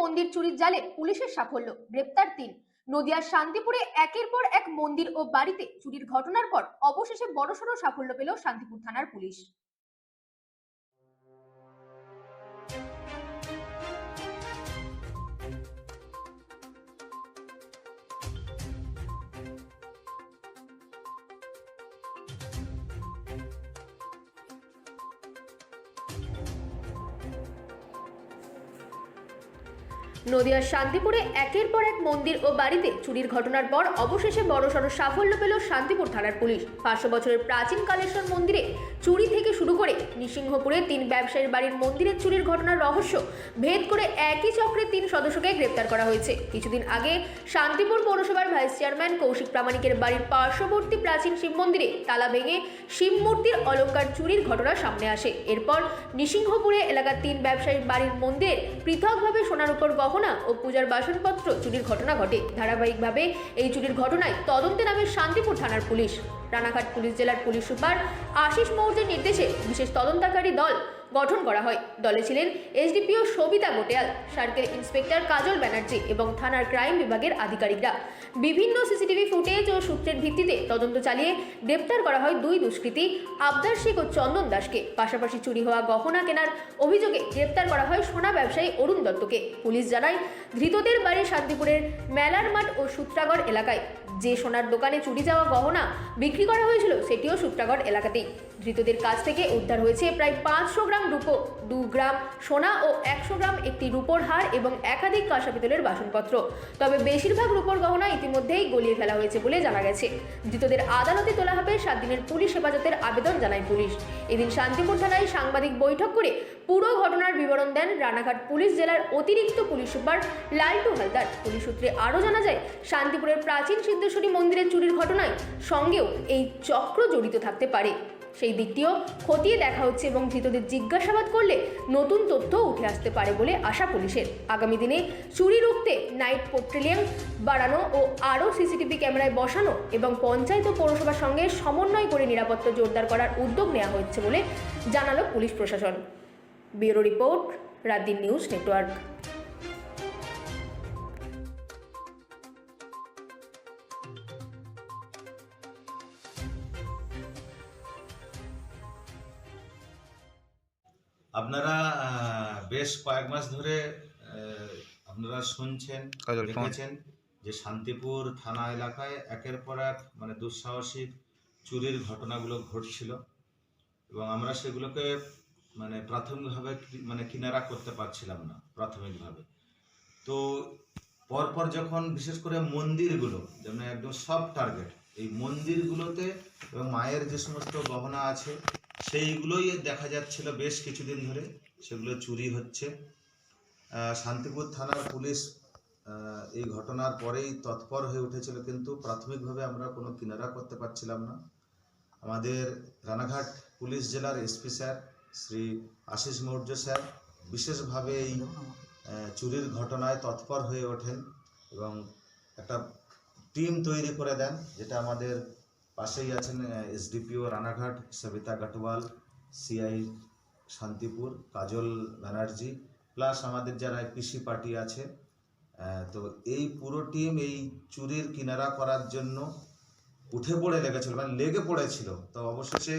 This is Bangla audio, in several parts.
মন্দির চুরির জালে পুলিশের সাফল্য, গ্রেপ্তার ৩। নদিয়ার শান্তিপুরে একের পর এক মন্দির ও বাড়িতে চুরির ঘটনার পর অবশেষে বড়সড় সাফল্য পেল শান্তিপুর থানার পুলিশ। নদিয়ার শান্তিপুরে একের পর এক মন্দির ও বাড়িতে চুরির ঘটনার পর অবশেষে বড়সড় সাফল্য পেল শান্তিপুর থানার পুলিশ। 500 বছরের প্রাচীন কালেশ্বর মন্দিরে চুরি থেকে শুরু করে নৃসিংহপুরে 3 ব্যবসায়ীর বাড়ির মন্দিরের চুরির ঘটনার রহস্য ভেদ করে একই চক্রে 3 সদস্যকে গ্রেপ্তার করা হয়েছে। কিছুদিন আগে শান্তিপুর পৌরসভার ভাইস চেয়ারম্যান কৌশিক প্রামাণিকের বাড়ির পার্শ্ববর্তী প্রাচীন শিব মন্দিরে তালা ভেঙে শিব মূর্তির অলংকার চুরির ঘটনা সামনে আসে। এরপর নৃসিংহপুরে এলাকার 3 ব্যবসায়ীর বাড়ির মন্দিরে পৃথকভাবে সোনার উপর গহনা ও পূজার বাসনপত্র চুরির ঘটনা ঘটে। ধারাবাহিকভাবে এই চুরির ঘটনায় তদন্তে নামে শান্তিপুর থানার পুলিশ। রানাঘাট পুলিশ জেলার পুলিশ সুপার আশিস মৌর্যের নির্দেশে বিশেষ তদন্তকারী দল গঠন করা হয়। দলে ছিলেন এসডিপিও সবিতা গোটেয়াল, সার্কেল ইন্সপেক্টর কাজল ব্যানার্জি এবং থানার ক্রাইম বিভাগের আধিকারিকরা। বিভিন্ন সিসিটিভি ফুটেজ ও সূত্রের ভিত্তিতে তদন্ত চালিয়ে গ্রেপ্তার করা হয় 2 দুষ্কৃতী আবদার শেখ ও চন্দন দাসকে। পাশাপাশি চুরি হওয়া গহনা কেনার অভিযোগে গ্রেপ্তার করা হয় সোনা ব্যবসায়ী অরুণ দত্তকে। পুলিশ জানায়, ধৃতদের বাড়ি শান্তিপুরের মেলার মাঠ ও সূত্রাগড় এলাকায়। যে সোনার দোকানে চুরি যাওয়া গহনা বিক্রি করা হয়েছিল সেটিও সূত্রাগড় এলাকাতেই। ধৃতদের কাছ থেকে উদ্ধার হয়েছে প্রায় 500 গ্রাম রূপো, 2 গ্রাম সোনা ও 100 গ্রাম একটি রূপোর হার এবং একাধিক কাঁসা পিতলের বাসনপত্র। তবে বেশিরভাগ রূপোর গহনা ইতিমধ্যেই গলিয়ে ফেলা হয়েছে বলে জানা গেছে। ধৃতদের আদালতে তোলা হবে। 7 দিনের পুলিশ হেফাজতের আবেদন জানায় পুলিশ। এদিন শান্তিপুর থানায় সাংবাদিক বৈঠক করে পুরো ঘটনার বিবরণ দেন রানাঘাট পুলিশ জেলার অতিরিক্ত পুলিশ সুপার লালটু হালদার। পুলিশ সূত্রে আরও জানা যায়, শান্তিপুরের প্রাচীন সিদ্ধেশ্বরী মন্দিরের চুরির ঘটনায় সঙ্গেও এই চক্র জড়িত থাকতে পারে। সেই দিকটিও খতিয়ে দেখা হচ্ছে এবং ধৃতদের জিজ্ঞাসাবাদ করলে নতুন তথ্য উঠে আসতে পারে বলে আশা পুলিশের। আগামী দিনে চুরি রুখতে নাইট পেট্রোলিং বাড়ানো ও আরও সিসিটিভি ক্যামেরায় বসানো এবং পঞ্চায়েত ও পৌরসভার সঙ্গে সমন্বয় করে নিরাপত্তা জোরদার করার উদ্যোগ নেওয়া হচ্ছে বলে জানালো পুলিশ প্রশাসন। Bureau report, রাতদিন news network. আপনারা বেশ কয়েক মাস ধরে আপনারা শুনছেন, দেখেছেন যে শান্তিপুর থানা এলাকায় একের পর এক মানে দুঃসাহসিক চুরির ঘটনাগুলো ঘটছিল এবং আমরা সেগুলোকে মানে প্রাথমিকভাবে মানে কিনারা করতে পারছিলাম না প্রাথমিকভাবে। তো পরপর যখন বিশেষ করে মন্দিরগুলো যেমন একদম সব টার্গেট এই মন্দিরগুলোতে এবং মায়ের যে সমস্ত গহনা আছে সেইগুলোই দেখা যাচ্ছিল বেশ কিছুদিন ধরে সেগুলো চুরি হচ্ছে। শান্তিপুর থানার পুলিশ এই ঘটনার পরেই তৎপর হয়ে উঠেছিল, কিন্তু প্রাথমিকভাবে আমরা কোনো কিনারা করতে পারছিলাম না। আমাদের রানাঘাট পুলিশ জেলার SP sir Shri Ashish Maurya sir বিশেষভাবে এই চুরির ঘটনায় তৎপর হয়ে ওঠেন এবং একটা টিম তৈরি করে দেন, যেটা আমাদের পাশেই আছেন এসডিপিও রানাঘাট সবিতা গটওয়াল, সিআই শান্তিপুর কাজল ব্যানার্জি, প্লাস আমাদের যারা পিসি পার্টি আছে। তো এই পুরো টিম এই চুরির কিনারা করার জন্য উঠে পড়ে লেগেছিল, মানে লেগে পড়েছিল। তো অবশেষে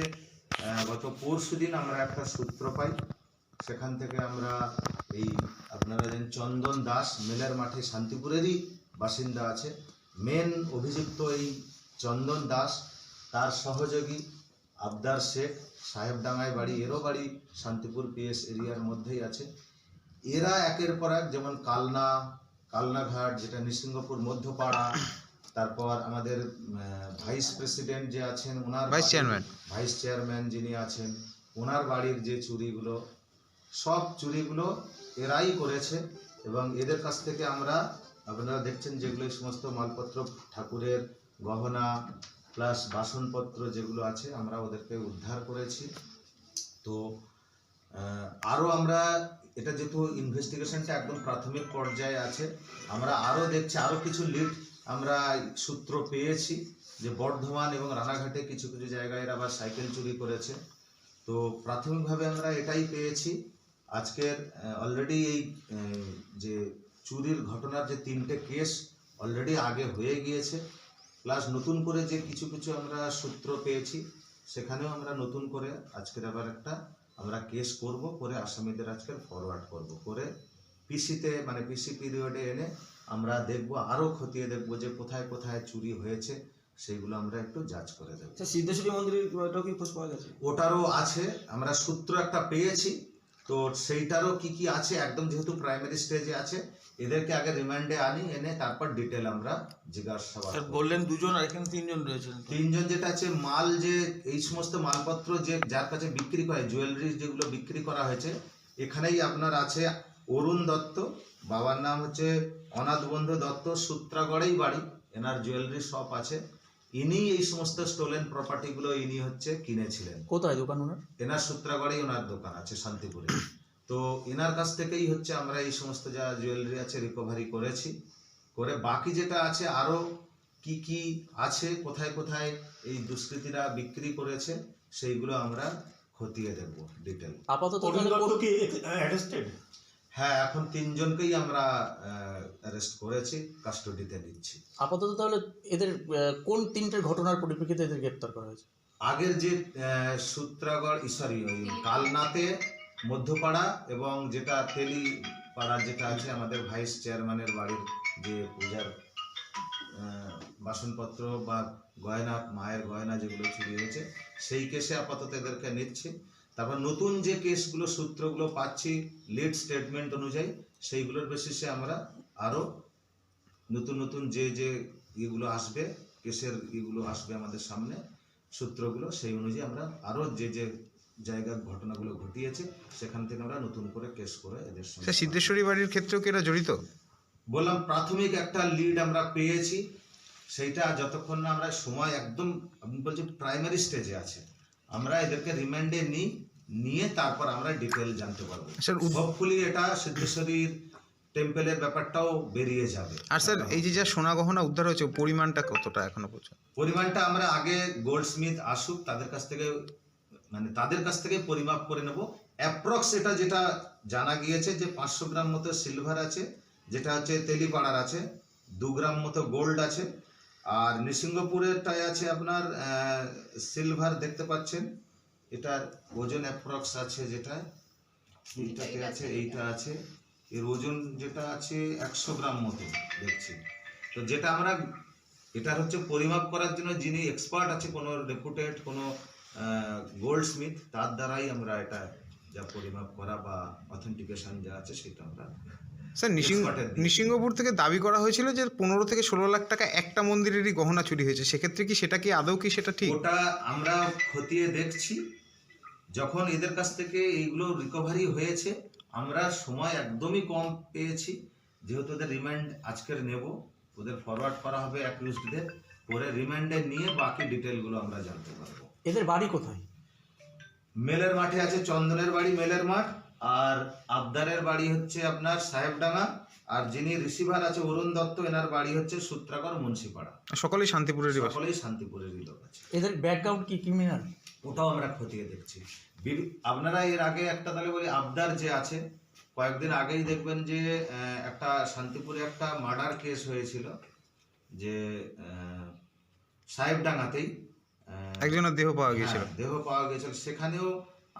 গত পরশুদিন আমরা একটা সূত্র পাই, সেখান থেকে আমরা এই আপনারা জানেন চন্দন দাস মেলার মাঠে শান্তিপুরেরই বাসিন্দা আছে, মেন অভিযুক্ত এই চন্দন দাস, তার সহযোগী আবদার শেখ, সাহেবডাঙ্গায় বাড়ি, এরও বাড়ি শান্তিপুর পিএস এরিয়ার মধ্যেই আছে। এরা একের পর এক যেমন কালনাঘাট যেটা নৃসিংহপুর মধ্যপাড়া, তারপর আমাদের ভাইস প্রেসিডেন্ট যে আছেন ওনার ভাইস চেয়ারম্যান যিনি আছেন ওনার বাড়ির যে চুরিগুলো, সব চুরিগুলো এরাই করেছে। এবং এদের কাছ থেকে আমরা আপনারা দেখছেন যেগুলো এই সমস্ত মালপত্র ঠাকুরের গহনা প্লাস বাসনপত্র যেগুলো আছে আমরা ওদেরকে উদ্ধার করেছি। তো আরও আমরা এটা যেহেতু ইনভেস্টিগেশনটা একদম প্রাথমিক পর্যায়ে আছে, আমরা আরও দেখছি আরও কিছু লিড আমরা সূত্র পেয়েছি যে বর্ধমান এবং রানাঘাটে কিছু কিছু জায়গায় এরা আবার সাইকেল চুরি করেছে। তো প্রাথমিকভাবে আমরা এটাই পেয়েছি। আজকের অলরেডি এই যে চুরির ঘটনার যে 3টে কেস অলরেডি আগে হয়ে গিয়েছে, প্লাস নতুন করে যে কিছু কিছু আমরা সূত্র পেয়েছি, সেখানেও আমরা নতুন করে আজকের আবার একটা আমরা কেস করব, করে আসামিদের আজকে ফরওয়ার্ড করব, করে পিসিতে মানে পিসি পিরিয়ডে এনে আমরা দেখব, আরও খতিয়ে দেখব যে কোথায় কোথায় চুরি হয়েছে, সেইগুলো আমরা একটু যাচ করে দেবো। সিদ্ধেশ্বরী মন্দিরের ওটাও কি খোঁজ পাওয়া গেছে? ওটারও আছে, আমরা সূত্র একটা পেয়েছি, তো সেইটারও কি কি আছে, একদম যেহেতু প্রাইমারি স্টেজে আছে, এদেরকে আগে রিমান্ডে আনি, এনে তারপর ডিটেল আমরা জিজ্ঞাসাবাদ করব। বললেন 2 জন, আর এখানে 3 জন রয়েছেন। 3 জন যেটা আছে মাল, যে এই সমস্ত মালপত্র যে যার কাছে বিক্রি করে, জুয়েলারি যেগুলো বিক্রি করা হয়েছে, এখানেই আপনার আছে অরুণ দত্ত, বাবার নাম হচ্ছে অনাথ বন্ধু দত্ত, সূত্রাগড়েই বাড়ি, এনার জুয়েলারি শপ আছে। ইনি এই সমস্ত স্টোলেন প্রপার্টিগুলো ইনি হচ্ছে কিনেছিলেন। কোথায় দোকান ওনার? এনার সূত্রাগড়েই ওনার দোকান আছে শান্তিপুরে। তো এনার কাছ থেকেই হচ্ছে আমরা এই সমস্ত যা জুয়েলারি আছে রিকভারি করেছি, করে বাকি যেটা আছে আরও কি কি আছে, কোথায় কোথায় এই দুষ্কৃতীরা বিক্রি করেছে, সেইগুলো আমরা খতিয়ে দেখব ডিটেল। আপাতত কি অ্যারেস্টেড? হ্যাঁ, এখন 3 জনকেই আমরা অ্যারেস্ট করেছি, কাস্টডিতে দিচ্ছি। আপাতত তাহলে এদের কোন 3টের ঘটনার পরিপ্রেক্ষিতে এদের গ্রেপ্তার করা হয়েছে? আগের যে সূত্রাগড় ওই কালনাতে, মধ্যপাড়া এবং যেটা তেলিপাড়া যেটা আছে আমাদের ভাইস চেয়ারম্যানের বাড়ির যে পূজার বাসনপত্র বা গয়না, মায়ের গয়না যেগুলো চুরি হয়েছে, সেই কেসে আপাতত এদেরকে নিচ্ছি। তারপর নতুন যে কেসগুলো সূত্রগুলো পাচ্ছি লিড স্টেটমেন্ট অনুযায়ী, সেইগুলোর বেসিসে আমরা আরও নতুন নতুন যে যে ইগুলো আসবে, কেসের ইগুলো আসবে আমাদের সামনে, সূত্রগুলো, সেই অনুযায়ী আমরা আরও যে যে জায়গার ঘটনাগুলো ঘটিয়েছে সেখান থেকে আমরা নতুন করে কেস করে এদের সঙ্গে। সিদ্ধেশ্বরী বাড়ির ক্ষেত্রেও কি এরা জড়িত? বললাম প্রাথমিক একটা লিড আমরা পেয়েছি, সেইটা যতক্ষণ না আমরা সময় একদম আপনি বলছেন প্রাইমারি স্টেজে আছে, আমরা এদেরকে রিমান্ডে নিয়ে তারপর আমরা ডিটেল জানতে পারবো। স্যার, হোপফুলি এটা সিদ্ধেশ্বরীর টেম্পলের ব্যাপারটাও বেরিয়ে যাবে। আর স্যার, এই যে যা সোনা গহনা উদ্ধার হয়েছে, পরিমাণটা কতটা এখনো পর্যন্ত? পরিমাণটা আমরা আগে গোল্ডস্মিথ আসুক, তাদের কাছ থেকে পরিমাপ করে নেব। অ্যাপ্রক্স এটা যেটা জানা গিয়েছে যে 500 গ্রাম মতো সিলভার আছে, যেটা হচ্ছে তেলিপাড়ার আছে, 2 গ্রাম মতো গোল্ড আছে, আর নৃসিংহপুরেরটাই আছে আপনার সিলভার দেখতে পাচ্ছেন, এটার ওজন অ্যাপ্রক্স আছে, যেটা এইটাতে আছে, এইটা আছে, এর ওজন যেটা আছে 100 গ্রাম মতো দেখছি। তো যেটা আমরা এটা হচ্ছে পরিমাপ করার জন্য যিনি এক্সপার্ট আছে, কোনো রেপুটেড কোনো গোল্ডস্মিথ, তার দ্বারাই আমরা এটা যা পরিমাপ করা বা অথেন্টিকেশন যা আছে সেটা আমরা। স্যার, নৃসিংহপুর থেকে দাবি করা হয়েছিল যে 15 থেকে 16 লাখ টাকা একটা মন্দিরেরই গহনা চুরি হয়েছে, সেক্ষেত্রে কি সেটা কি আদৌ কি সেটা ঠিক? ওটা আমরা খতিয়ে দেখছি, যখন এদের কাছ থেকে এইগুলো রিকভারি হয়েছে, আমরা সময় একদমই কম পেয়েছি, যেহেতু ওদের রিমান্ড আজকের নেব, ওদের ফরওয়ার্ড করা হবে অ্যাকিউজডদের, পরে রিমান্ডে নিয়ে বাকি ডিটেলগুলো আমরা জানতে পারবো। এদের বাড়ি কোথায়? মেলের মাঠে আছে, চন্দনের বাড়ি মেলের মাঠ, আর আবদারের বাড়ি হচ্ছে আপনার সাহেবডাঙ্গা, আর যিনি রিসিভার আছে অরুণ দত্ত, এনার বাড়ি হচ্ছে সূত্রাগড় মুন্সিপাড়া। সকলেই শান্তিপুরেরই বাসিন্দা। সকলেই শান্তিপুরেরই লোক আছে। এদের ব্যাকগ্রাউন্ড কি ক্রিমিনাল? ওটাও আমরা খতিয়ে দেখছি। আপনারা এর আগে একটা তাহলে বলি, আবদার যে আছে, কয়েকদিন আগেই দেখবেন যে একটা শান্তিপুরে একটা মার্ডার কেস হয়েছিল, যে সাহেবডাঙ্গাতেই একজনের দেহ পাওয়া গিয়েছিল। দেহ পাওয়া গেছিল, সেখানেও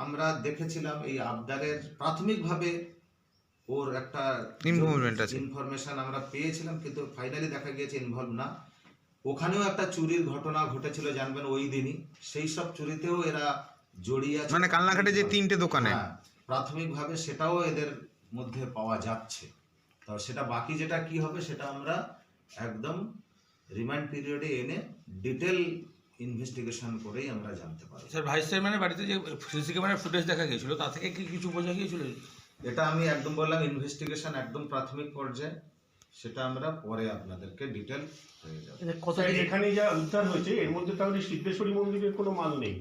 আমরা দেখেছিলাম এই আবদারের প্রাথমিকভাবে ওর একটা ইনফরমেশন আমরা পেয়েছিলাম, কিন্তু ফাইনালি দেখা গিয়েছে ইনভলভ না। ওখানেও একটা চুরির ঘটনা ঘটেছিল জানবেন ওই দিনই, সেই সব চুরিতেও এরা জড়িয়ে আছে, মানে কালনাঘাটে যে 3টে দোকানে। প্রাথমিকভাবে সেটাও এদের মধ্যে পাওয়া যাচ্ছে। তো সেটা বাকি যেটা কি হবে সেটা আমরা একদম রিমান্ড পিরিয়ডে এনে ডিটেল ইনভেস্টিগেশন করেই আমরা জানতে পারবো। স্যার, ভাইস চেয়ারম্যানের বাড়িতে যে সিসি ক্যামেরার ফুটেজ দেখা গিয়েছিল, তা থেকে কি কিছু বোঝা গিয়েছিল? এটা আমি একদম বললাম ইনভেস্টিগেশন একদম প্রাথমিক পর্যায়ে, সেটা আমরা পরে আপনাদেরকে ডিটেল হয়ে যাবে। এখানে যা উদ্ধার হয়েছে এর মধ্যে তাহলে সিদ্ধেশ্বরী মন্দিরের কোনো মাল নেই?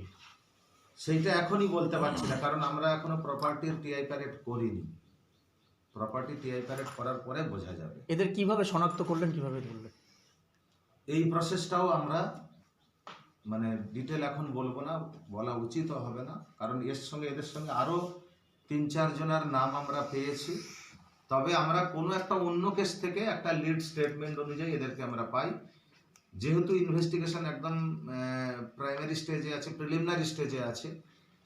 সেইটা এখনই বলতে পারছি না, কারণ আমরা এখনো প্রপার্টির টিআই প্যারেড করিনি। প্রপার্টি টিআই প্যারেড করার পরে বোঝা যাবে। এদের কিভাবে শনাক্ত করলেন, কিভাবে ধরলেন? এই প্রসেসটাও আমরা ডিটেল এখন বলবো না, বলা উচিতও হবে না, কারণ এদের সঙ্গে আরও 3-4 জনের নাম আমরা পেয়েছি, তবে আমরা কোনো একটা অন্য কেস থেকে একটা লিড স্টেটমেন্ট অনুযায়ী এদেরকে আমরা পাই। যেহেতু ইনভেস্টিগেশন একদম প্রাইমারি স্টেজে আছে, প্রিলিমিনারি স্টেজে আছে,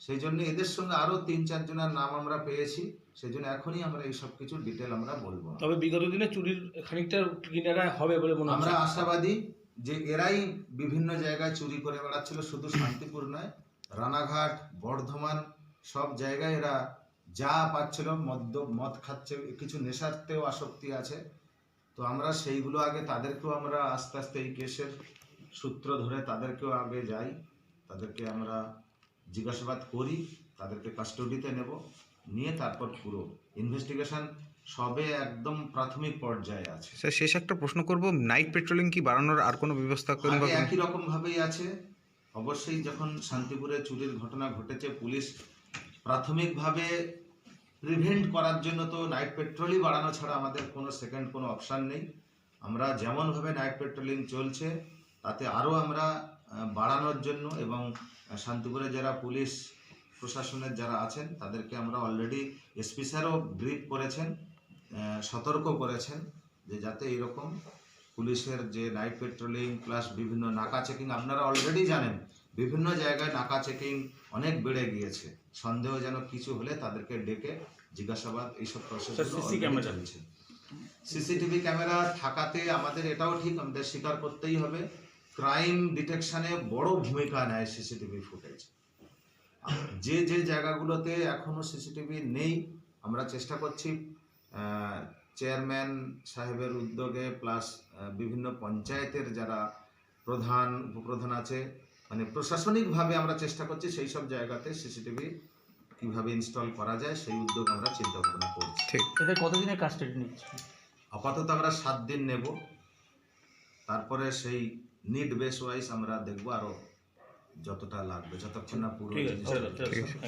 সেই জন্য এদের সঙ্গে আরও 3-4 জনের নাম আমরা পেয়েছি। সেই জন্য এখনই আমরা এই সব কিছু ডিটেল আমরা বলবো না। তবে বিগত দিনে চুরির খানিকটা কিনারা হবে বলে মনে আমরা আশাবাদী যে এরাই বিভিন্ন জায়গায় চুরি করে বেড়াচ্ছিল, শুধু শান্তিপুর নয়, রানাঘাট, বর্ধমান সব জায়গায় এরা যা পাচ্ছিল, মদ খাচ্ছে, কিছু নেশাতেও আসক্তি আছে। তো আমরা সেইগুলো আগে তাদেরকেও আমরা আস্তে আস্তে এই কেসের সূত্র ধরে তাদেরকেও আগে যাই, তাদেরকে আমরা জিজ্ঞাসাবাদ করি, তাদেরকে কাস্টডিতে নেব, নিয়ে তারপর পুরো ইনভেস্টিগেশন সবে একদম প্রাথমিক পর্যায়ে আছে। স্যার শেষ একটা প্রশ্ন করব, নাইট পেট্রোলিং কি বাড়ানোর আর কোনো ব্যবস্থা করবেন? আগে একই রকম ভাবেই আছে। অবশ্যই যখন শান্তিপুরে চুরির ঘটনা ঘটেছে, পুলিশ প্রাথমিকভাবে প্রিভেন্ট করার জন্য তো নাইট পেট্রোলই বাড়ানো ছাড়া আমাদের কোনো সেকেন্ড কোনো অপশান নেই। আমরা যেমনভাবে নাইট পেট্রোলিং চলছে তাতে আরও আমরা বাড়ানোর জন্য, এবং শান্তিপুরে যারা পুলিশ প্রশাসনের যারা আছেন তাদেরকে আমরা অলরেডি এসপি স্যারও ব্রিফ করেছেন, সতর্ক করেছেন যে যাতে এরকম পুলিশের যে নাইট পেট্রোলিং প্লাস বিভিন্ন নাকা চেকিং, আপনারা অলরেডি জানেন বিভিন্ন জায়গায় নাকা চেকিং অনেক বেড়ে গিয়েছে। সন্দেহ যেন কিছু হলে তাদেরকে ডেকে জিজ্ঞাসাবাদ এইসব প্রসেসগুলো চলছে। সিসিটিভি ক্যামেরা থাকাতে আমাদের এটাও ঠিক, আমাদের স্বীকার করতেই হবে, ক্রাইম ডিটেকশনে বড় ভূমিকা নেয় সিসিটিভি ফুটেজ। যে যে জায়গাগুলোতে এখনো সিসিটিভি নেই আমরা চেষ্টা করছি চেয়ারম্যান সাহেবের উদ্যোগে, প্লাস বিভিন্ন পঞ্চায়েতের যারা প্রধান উপপ্রধান আছে, মানে প্রশাসনিকভাবে আমরা চেষ্টা করছি সেই সব জায়গাতে সিসিটিভি কিভাবে ইনস্টল করা যায় সেই উদ্যোগ আমরা চিন্তা ভাবনা করছি। ঠিক। এদের কতদিনের কাস্টডি নিচ্ছে? আপাতত আমরা 7 দিন নেব, তারপরে সেই নিড বেস ওয়াইজ আমরা দেখবো আরো যতটা লাগবে, যতক্ষণ না পুরো ঠিক আছে। জিনিসটা